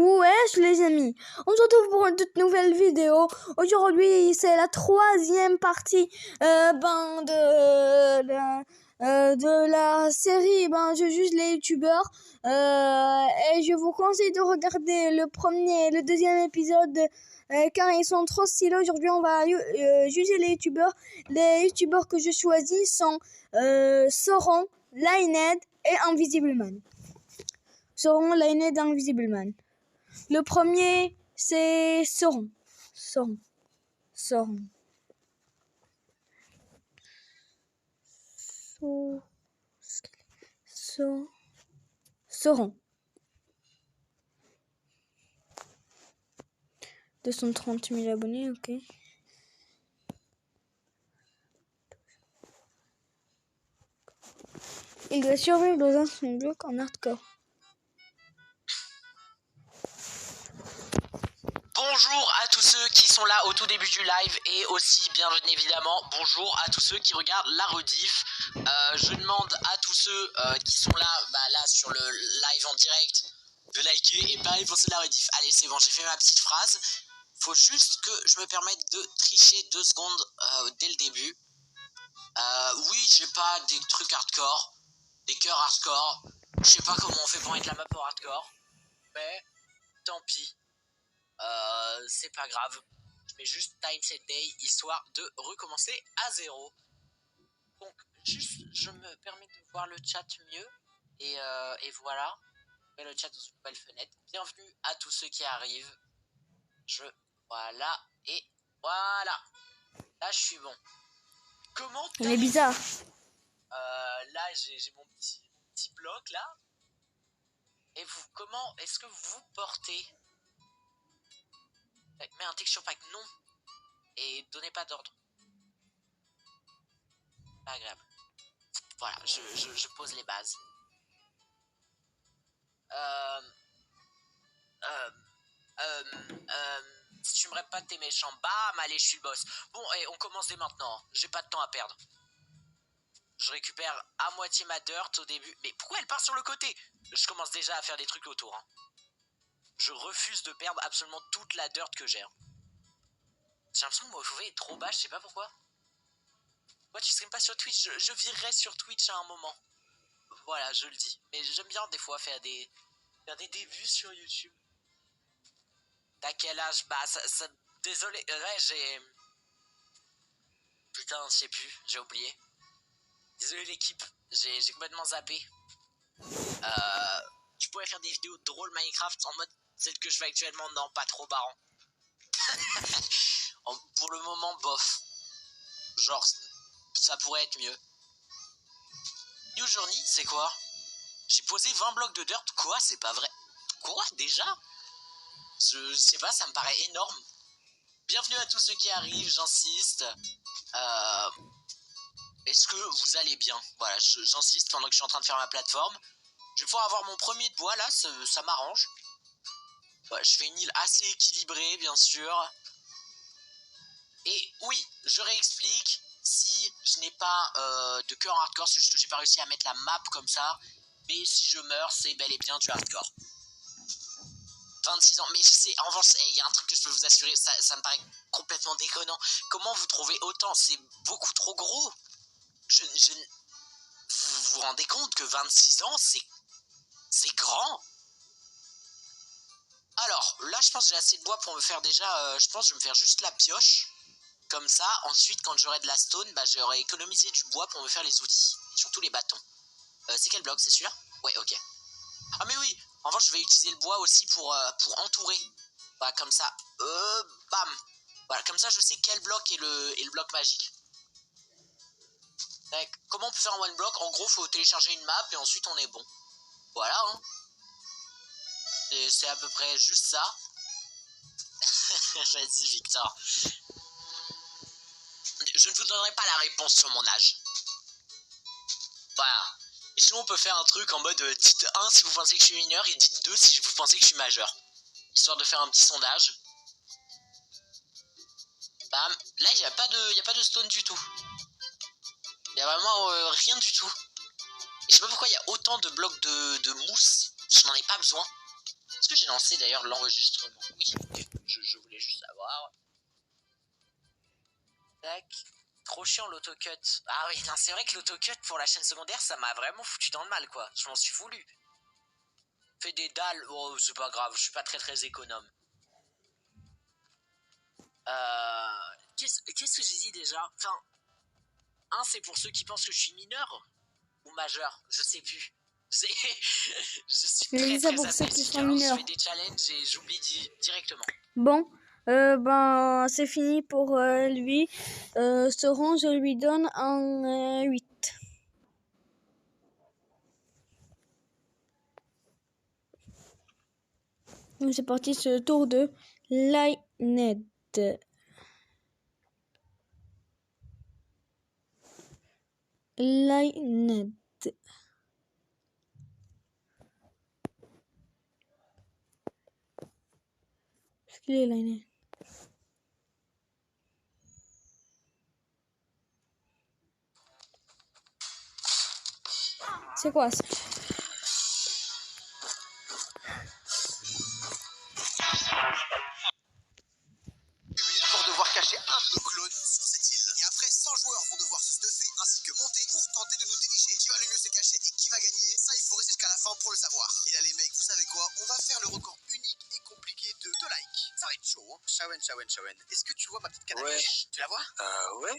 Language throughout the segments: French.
Wesh les amis, on se retrouve pour une toute nouvelle vidéo. Aujourd'hui c'est la troisième partie de la série Je juge les youtubeurs et je vous conseille de regarder le premier et le deuxième épisode car ils sont trop stylés. Aujourd'hui on va juger les youtubeurs. Les youtubeurs que je choisis sont Sauron, Lined et Invisible Man. Sauron, Lined et Invisible Man. Le premier, c'est Sauron. Sauron. 230 000 abonnés, ok. Il doit survivre dans un son bloc en hardcore. Bonjour à tous ceux qui sont là au tout début du live et aussi bien évidemment bonjour à tous ceux qui regardent la rediff. Je demande à tous ceux qui sont là sur le live en direct de liker et pareil pour ceux de la rediff. Allez c'est bon, j'ai fait ma petite phrase. Faut juste que je me permette de tricher 2 secondes dès le début. Oui, j'ai pas des trucs hardcore, des cœurs hardcore. Je sais pas comment on fait pour mettre la map au hardcore, mais tant pis. C'est pas grave, je mets juste time set day histoire de recommencer à 0. Donc juste je me permets de voir le chat mieux et voilà, je mets le chat dans une nouvelle fenêtre. Bienvenue à tous ceux qui arrivent. Voilà et voilà, là je suis bon. Comment il est bizarre. Là j'ai mon petit bloc là. Et vous, comment est-ce que vous vous portez? Mets un texture pack non. Et donnez pas d'ordre. Pas agréable. Voilà, je pose les bases. Si tu me répètes pas tes méchants, bam, allez, je suis le boss. Bon, et on commence dès maintenant. J'ai pas de temps à perdre. Je récupère à moitié ma dirt au début. Mais pourquoi elle part sur le côté? Je commence déjà à faire des trucs autour. Hein. Je refuse de perdre absolument toute la dirt que j'ai. Hein. J'ai l'impression que mon FOV est trop bas, je sais pas pourquoi. Moi, tu stream pas sur Twitch, je virerai sur Twitch à un moment. Voilà, je le dis. Mais j'aime bien des fois faire des débuts sur YouTube. T'as quel âge? Désolé, ouais, j'ai... Putain, je sais plus, j'ai oublié. Désolé l'équipe, j'ai complètement zappé. Tu pourrais faire des vidéos drôles Minecraft en mode celle que je fais actuellement, non, pas trop barrant. Pour le moment, bof. Genre, ça pourrait être mieux. New Journey, c'est quoi? J'ai posé 20 blocs de dirt, quoi? C'est pas vrai. Quoi, déjà? Je sais pas, ça me paraît énorme. Bienvenue à tous ceux qui arrivent, j'insiste. Est-ce que vous allez bien? Voilà, j'insiste pendant que je suis en train de faire ma plateforme. Je vais pouvoir avoir mon premier de bois là, ça m'arrange. Ouais, je fais une île assez équilibrée, bien sûr. Et oui, je réexplique. Si je n'ai pas de cœur hardcore, c'est juste que j'ai pas réussi à mettre la map comme ça. Mais si je meurs, c'est bel et bien du hardcore. 26 ans, mais c'est en revanche, il y a un truc que je peux vous assurer, ça me paraît complètement déconnant. Comment vous trouvez autant? C'est beaucoup trop gros. Vous vous rendez compte que 26 ans, c'est grand? Alors, là, je pense que j'ai assez de bois pour me faire déjà... je pense que je vais me faire juste la pioche. Comme ça, ensuite, quand j'aurai de la stone, j'aurai économisé du bois pour me faire les outils. Et surtout les bâtons. C'est quel bloc? C'est celui-là? Ouais, ok. Ah mais oui, en revanche, je vais utiliser le bois aussi pour entourer. Voilà, comme ça. Bam. Voilà, comme ça, je sais quel bloc est le bloc magique. Donc, comment on peut faire un one block? En gros, faut télécharger une map et ensuite on est bon. Voilà, hein. C'est à peu près juste ça. Vas-y, Victor. Je ne vous donnerai pas la réponse sur mon âge. Voilà. Et sinon, on peut faire un truc en mode dites 1 si vous pensez que je suis mineur et dites 2 si vous pensez que je suis majeur. Histoire de faire un petit sondage. Bam. Là, il n'y a pas de stone du tout. Il n'y a vraiment rien du tout. Et je sais pas pourquoi il y a autant de blocs de mousse. Je n'en ai pas besoin. Est-ce que j'ai lancé d'ailleurs l'enregistrement? Oui, je voulais juste savoir. Tac. Trop chiant l'autocut. Ah oui, c'est vrai que l'autocut pour la chaîne secondaire, ça m'a vraiment foutu dans le mal, quoi. Je m'en suis voulu. Fait des dalles, oh, c'est pas grave, je suis pas très économe. Qu'est-ce que j'ai dit déjà? Enfin, c'est pour ceux qui pensent que je suis mineur ou majeur, je sais plus. Je suis très amnésique, alors je fais des challenges et j'oublie directement. Bon, ben c'est fini pour lui. Ce rang, je lui donne un 8. Donc c'est parti, ce tour de Lionhead. Lionhead. Est-ce qu'il est Lionhead? C'est quoi ça? Pour devoir cacher un de nos clones sur cette île. Et après, 100 joueurs vont devoir se stuffer ainsi que monter pour tenter de nous dénicher qui va le mieux se cacher et qui va gagner. Ça, il faut rester jusqu'à la fin pour le savoir. Et là, les mecs, vous savez quoi? On va faire le record unique et compliqué de likes. Ça va être chaud, hein. Shawen. Est-ce que tu vois ma petite canne à pêche? Tu la vois?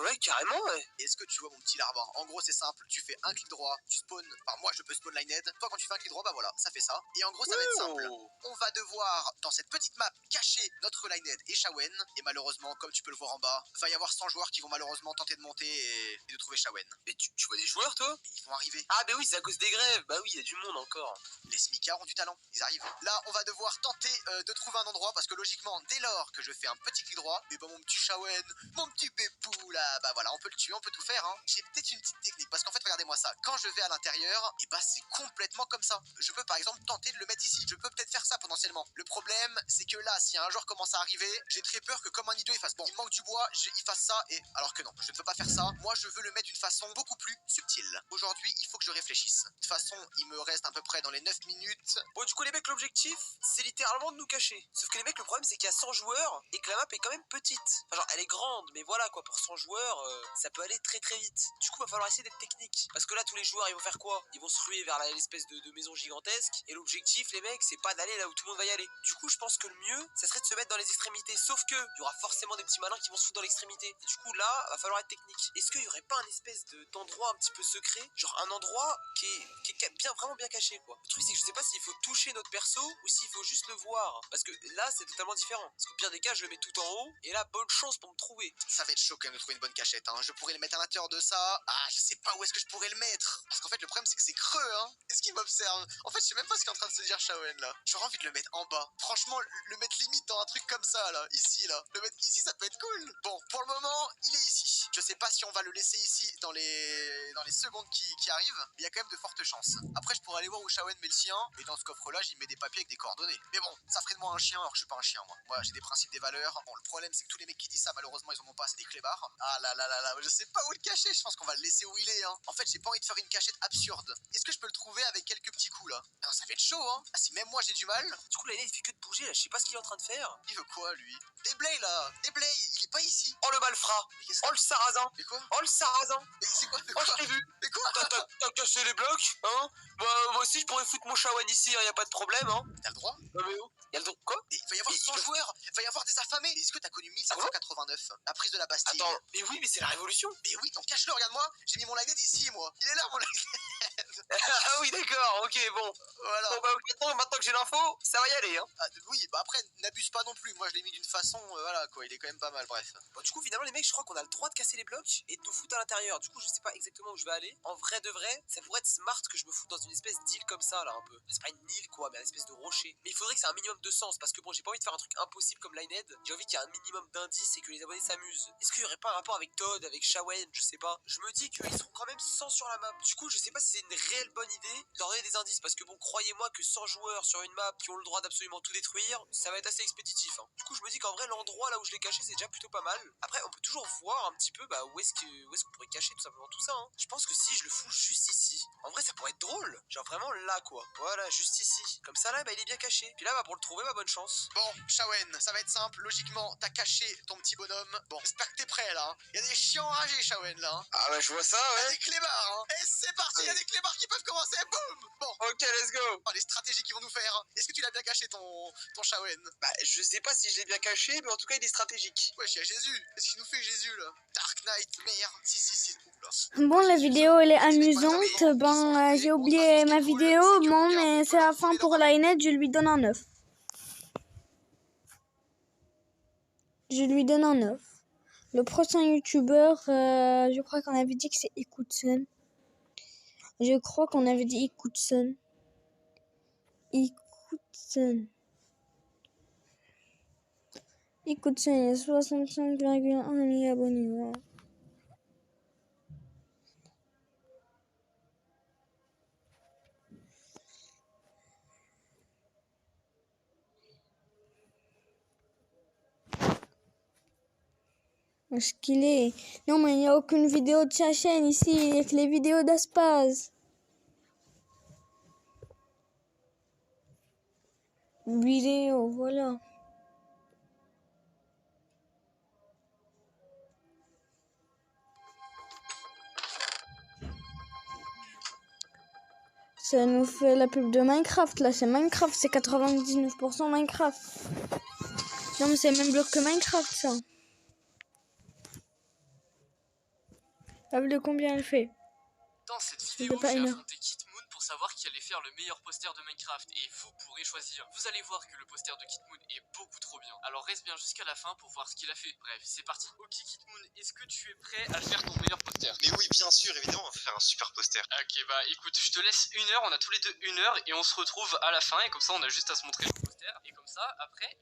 Ouais, carrément, ouais. Et est-ce que tu vois mon petit larban? En gros, c'est simple. Tu fais un clic droit, tu spawns. Enfin, moi, je peux spawn Lionhead. Toi, quand tu fais un clic droit, bah voilà, ça fait ça. Et en gros, ça va être simple. On va devoir, dans cette petite map, cacher notre Lionhead et Shawen. Et malheureusement, comme tu peux le voir en bas, va y avoir 100 joueurs qui vont malheureusement tenter de monter et de trouver Shawen. Mais tu vois des joueurs, toi? Ils vont arriver. Ah, bah oui, c'est à cause des grèves. Bah oui, il y a du monde encore. Les smicards ont du talent, ils arrivent. Là, on va devoir tenter de trouver un endroit parce que logiquement, dès lors que je fais un petit clic droit, et bah mon petit Shawen, mon petit bébou là, bah voilà, on peut le tuer, on peut tout faire. Hein. J'ai peut-être une petite technique parce qu'en fait, regardez-moi ça. Quand je vais à l'intérieur, et bah c'est complètement comme ça. Je peux par exemple tenter de le mettre ici. Je peux peut-être faire ça potentiellement. Le problème, c'est que là, si un joueur commence à arriver, j'ai très peur que comme un idiot, il fasse bon, il manque du bois, il fasse ça et alors que non, je ne veux pas faire ça. Moi, je veux le mettre d'une façon beaucoup plus subtile. Aujourd'hui, il faut que je réfléchisse. De toute façon, il me reste à peu près dans les 9 minutes. Bon, du coup, les mecs, l'objectif, c'est littéralement de nous cacher. Sauf que les mecs, le problème, c'est qu'il y a 100 joueurs et que la map est quand même petite. Enfin, genre, elle est grande, mais voilà, quoi, pour 100 joueurs, ça peut aller très vite. Du coup, va falloir essayer d'être technique. Parce que là, tous les joueurs, ils vont faire quoi? Ils vont se ruer vers l'espèce de maison gigantesque. Et l'objectif, les mecs, c'est pas d'aller là où tout le monde va y aller. Du coup, je pense que le mieux, ça serait de se mettre dans les extrémités. Sauf que, il y aura forcément des petits malins qui vont se foutre dans l'extrémité. Du coup, là, va falloir être technique. Est-ce qu'il y aurait pas un espèce d'endroit un petit peu secret? Genre, un endroit qui est bien, vraiment bien caché, quoi. Le truc, c'est que je sais pas s'il faut toucher notre perso ou s'il faut juste le voir. Parce que là, c'est totalement différent. Parce qu'au pire des cas, je le mets tout en haut. Et là, bonne chance pour me trouver. Ça va être chaud quand même de trouver une bonne cachette. Hein. Je pourrais le mettre à l'intérieur de ça. Ah, je sais pas où est-ce que je pourrais le mettre. Parce qu'en fait, le problème, c'est que c'est creux, hein. Est-ce qu'il m'observe? En fait, je sais même pas ce qu'est en train de se dire Shawen, là. J'aurais envie de le mettre en bas. Franchement, le mettre limite dans un truc comme ça, là. Ici, là. Le mettre ici, ça peut être cool. Bon, pour le moment, il est ici. Je sais pas si on va le laisser ici dans les secondes qui arrivent. Mais il y a quand même de fortes chances. Après, je pourrais aller voir où Shawen met le sien. Et dans ce coffre-là, j'y mets des papiers avec des coordonnées. Mais bon, ça ferait de moi un chien alors que je suis pas un chien, moi. Moi, j'ai des principes, des valeurs. Bon, le problème, c'est que tous les mecs qui disent ça, malheureusement, ils en ont pas, c'est des clébards. Ah là, je sais pas où le cacher. Je pense qu'on va le laisser où il est, hein. En fait, j'ai pas envie de faire une cachette absurde. Est-ce que je peux le trouver avec quelques petits coups, là? Non, ça fait chaud, hein. Ah, si même moi j'ai du mal. Du coup, là, il fait que de bouger, là. Je sais pas ce qu'il est en train de faire. Il veut quoi, lui? Déblay, là. Déblay, il est pas ici. Oh, le malfrat. Oh, le sarrasin. Mais quoi? Oh, le sarrasin. Mais c'est quoi? Oh, je l'ai vu. Mais quoi? T'as cassé les blocs, hein? Bah, moi aussi, je pourrais foutre mon Shawen ici, hein, y a pas de problème, hein. T'as le droit? Non, mais où? Y'a le droit? Quoi? Il va y avoir 100 joueurs. Il va y avoir des affamés. Est-ce que t'as connu 1789? La prise de la Bastille. Attends, mais oui, mais c'est la révolution. Mais oui, donc cache-le, regarde-moi. J'ai mis mon Lionhead ici, moi. Il est là, mon Lionhead. Ah oui, d'accord, ok, bon. Voilà. Bon, bah, maintenant que j'ai l'info, ça va y aller, hein. Ah, oui, bah après, n'abuse pas non plus. Moi, je l'ai mis d'une façon, voilà, quoi. Il est quand même pas mal, bref. Bon, du coup, finalement, les mecs, je crois qu'on a le droit de casser les blocs et de nous foutre à l'intérieur. Du coup, je sais pas exactement où je vais aller. En vrai de vrai, ça pourrait être smart que je me foute dans une espèce d'île comme ça, là, un peu. C'est pas une île, quoi, mais une espèce de rocher. Mais il faudrait que c'est un minimum minimum de sens, parce que bon, j'ai pas envie de faire un truc impossible comme Linehead, j'ai envie qu'il y ait un minimum d'indices et que les abonnés s'amusent. Est-ce qu'il y aurait pas un rapport avec Todd, avec Shawen, je sais pas. Je me dis qu'ils seront quand même 100 sur la map. Du coup, je sais pas si c'est une réelle bonne idée de leur donner des indices, parce que bon, croyez-moi que 100 joueurs sur une map qui ont le droit d'absolument tout détruire, ça va être assez expéditif. Hein. Du coup, je me dis qu'en vrai, l'endroit là où je l'ai caché, c'est déjà plutôt pas mal. Après, on peut toujours voir un petit peu bah, où est-ce qu'on pourrait cacher tout simplement tout ça. Hein. Je pense que si je le fous juste ici, en vrai, ça pourrait être drôle. Genre vraiment là, quoi. Voilà, juste ici. Comme ça, là, bah, il est bien caché. Puis là, bah, pour le trouver, bah, bonne chance. Bon, Shawen, ça va être simple. Logiquement, t'as caché ton petit bonhomme. Bon, j'espère que t'es prêt là. Il y a des chiens enragés, Shawen là. Ah bah, je vois ça, Il y a des clébards, hein. Et c'est parti, il y a des clébards qui peuvent commencer. Boum. Bon. Ok, let's go. Oh, les stratégies qu'ils vont nous faire. Est-ce que tu l'as bien caché ton Shawen? Bah, je sais pas si je l'ai bien caché, mais en tout cas, il est stratégique. Wesh, il y a Jésus. Qu'est-ce qu'il nous fait, Jésus là? Dark Knight, merde. Si. Bon, la vidéo elle est amusante. Ben, j'ai oublié ma vidéo. Bon, mais c'est la fin pour Linehead. Je lui donne un 9. Je lui donne un 9. Le prochain youtubeur, je crois qu'on avait dit que c'est Ikutsen. Ikutsen, il y a 65,1 millions d'abonnés. Wow. Est-ce qu'il est? Non, mais il n'y a aucune vidéo de sa chaîne ici. Il n'y a que les vidéos d'Aspaz. Vidéo, voilà. Ça nous fait la pub de Minecraft. Là, c'est Minecraft. C'est 99% Minecraft. Non, mais c'est même bloc que Minecraft, ça. T'as vu de combien elle fait? Dans cette vidéo, j'ai affronté Kitmoon pour savoir qui allait faire le meilleur poster de Minecraft et vous pourrez choisir. Vous allez voir que le poster de Kitmoon est beaucoup trop bien. Alors reste bien jusqu'à la fin pour voir ce qu'il a fait. Bref, c'est parti. Ok Kitmoon, est-ce que tu es prêt à faire ton meilleur poster? Mais oui, bien sûr, évidemment, on va faire un super poster. Ok, bah écoute, je te laisse 1 heure, on a tous les deux 1 heure et on se retrouve à la fin et comme ça on a juste à se montrer le poster et comme ça après,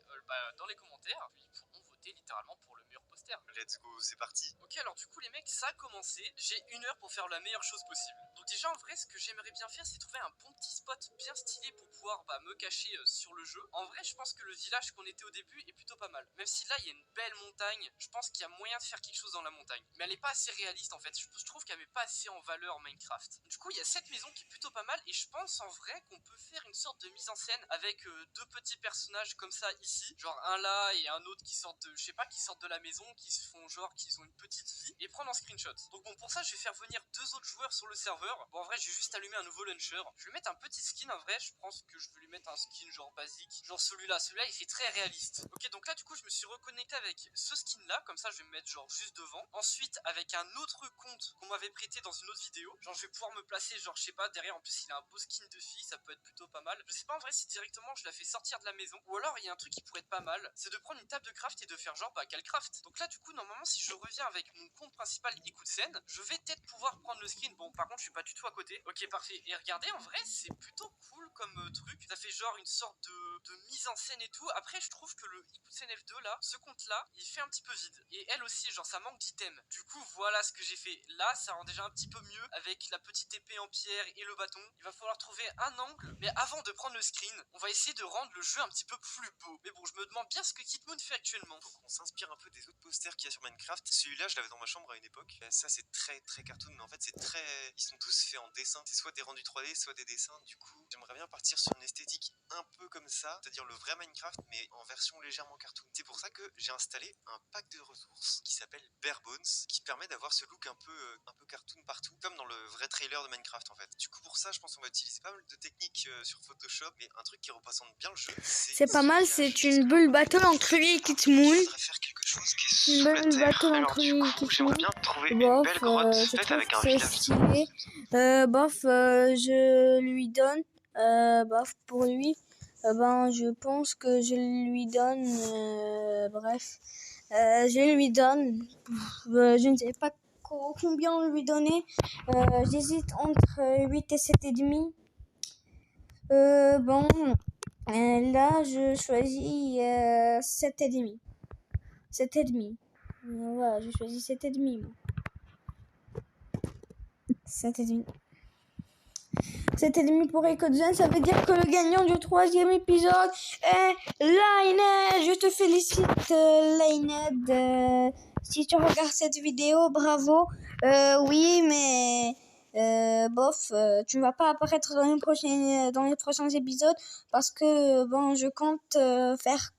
dans les commentaires, ils pourront voter littéralement pour le meilleur poster. Let's go, c'est parti. Ok, alors du coup les mecs, ça a commencé, j'ai 1 heure pour faire la meilleure chose possible. Donc déjà en vrai, ce que j'aimerais bien faire, c'est trouver un bon petit spot bien stylé pour pouvoir me cacher sur le jeu. En vrai, je pense que le village qu'on était au début est plutôt pas mal. Même si là, il y a une belle montagne, je pense qu'il y a moyen de faire quelque chose dans la montagne. Mais elle est pas assez réaliste en fait, je trouve qu'elle met pas assez en valeur Minecraft. Du coup, il y a cette maison qui est plutôt pas mal et je pense en vrai qu'on peut faire une sorte de mise en scène avec 2 petits personnages comme ça ici. Genre un là et un autre qui sortent de, je sais pas, qui sortent de la maison, qui se font genre qu'ils ont une petite vie et prendre un screenshot. Donc bon, pour ça, je vais faire venir 2 autres joueurs sur le serveur. Bon, en vrai, je vais juste allumer un nouveau launcher. Je vais mettre un petit skin en vrai, je pense que je vais lui mettre un skin genre basique. Genre celui-là il fait très réaliste. Ok, donc là du coup je me suis reconnecté avec ce skin là, comme ça je vais me mettre genre juste devant. Ensuite avec un autre compte qu'on m'avait prêté dans une autre vidéo, genre je vais pouvoir me placer genre je sais pas derrière, en plus il a un beau skin de fille, ça peut être plutôt pas mal. Je sais pas en vrai si directement je la fais sortir de la maison, ou alors il y a un truc qui pourrait être pas mal, c'est de prendre une table de craft et de faire genre qu'elle craft. Donc là du coup normalement si je reviens avec mon compte principal Ikutsen, je vais peut-être pouvoir prendre le skin. Bon par contre je suis pas du tout à côté. Ok parfait, et regardez en vrai c'est plutôt cool comme truc, ça fait genre une sorte de mise en scène et tout. Après je trouve que le Ikutsen F2 là, ce compte là, il fait un petit peu vide. Et elle aussi, genre ça manque d'items. Du coup voilà ce que j'ai fait. Là ça rend déjà un petit peu mieux avec la petite épée en pierre et le bâton. Il va falloir trouver un angle. Mais avant de prendre le screen, on va essayer de rendre le jeu un petit peu plus beau. Mais bon, je me demande bien ce que Kitmoon fait actuellement. Donc on s'inspire un peu des autres posters qu'il y a sur Minecraft. Celui-là, je l'avais dans ma chambre à une époque. Ça, c'est très très cartoon, mais en fait, c'est très. Ils sont tous faits en dessin. C'est soit des rendus 3D, soit des dessins. Du coup, j'aimerais bien partir sur une esthétique un peu comme ça, c'est-à-dire le vrai Minecraft, mais en version légèrement cartoon. C'est pour ça que j'ai installé un pack de ressources qui s'appelle Bare Bones, qui permet d'avoir ce look un peu cartoon partout, comme dans le vrai trailer de Minecraft en fait. Du coup, pour ça, je pense qu'on va utiliser pas mal de techniques sur Photoshop, mais un truc qui représente bien le jeu. C'est pas mal, c'est une bulle battle entre lui et Kitmoon. Je voudrais faire quelque chose qui est Une sous la bulle terre. battle Alors entre du lui et coup, Kitmoon. j'aimerais bien trouver une Bof, belle grotte je faite trouve avec que un c'est village. stylé. Je lui donne. Pour lui, ben, je pense que je lui donne. Je lui donne. Je ne sais pas combien lui donner. J'hésite entre 8 et 7,5. Bon. Là, je choisis 7,5. 7,5. Voilà, je choisis 7,5. 7,5. 7,5 pour Ecozen, ça veut dire que le gagnant du 3e épisode est Lained. Je te félicite, Lained. Si tu regardes cette vidéo, bravo. Oui, mais bof, tu ne vas pas apparaître dans les prochains épisodes parce que je compte faire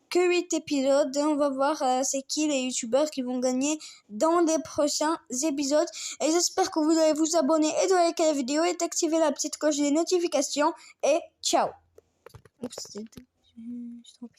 que 8 épisodes. On va voir c'est qui les youtubeurs qui vont gagner dans les prochains épisodes. Et j'espère que vous allez vous abonner et de liker la vidéo et d'activer la petite cloche des notifications. Et ciao. Oups, ciao.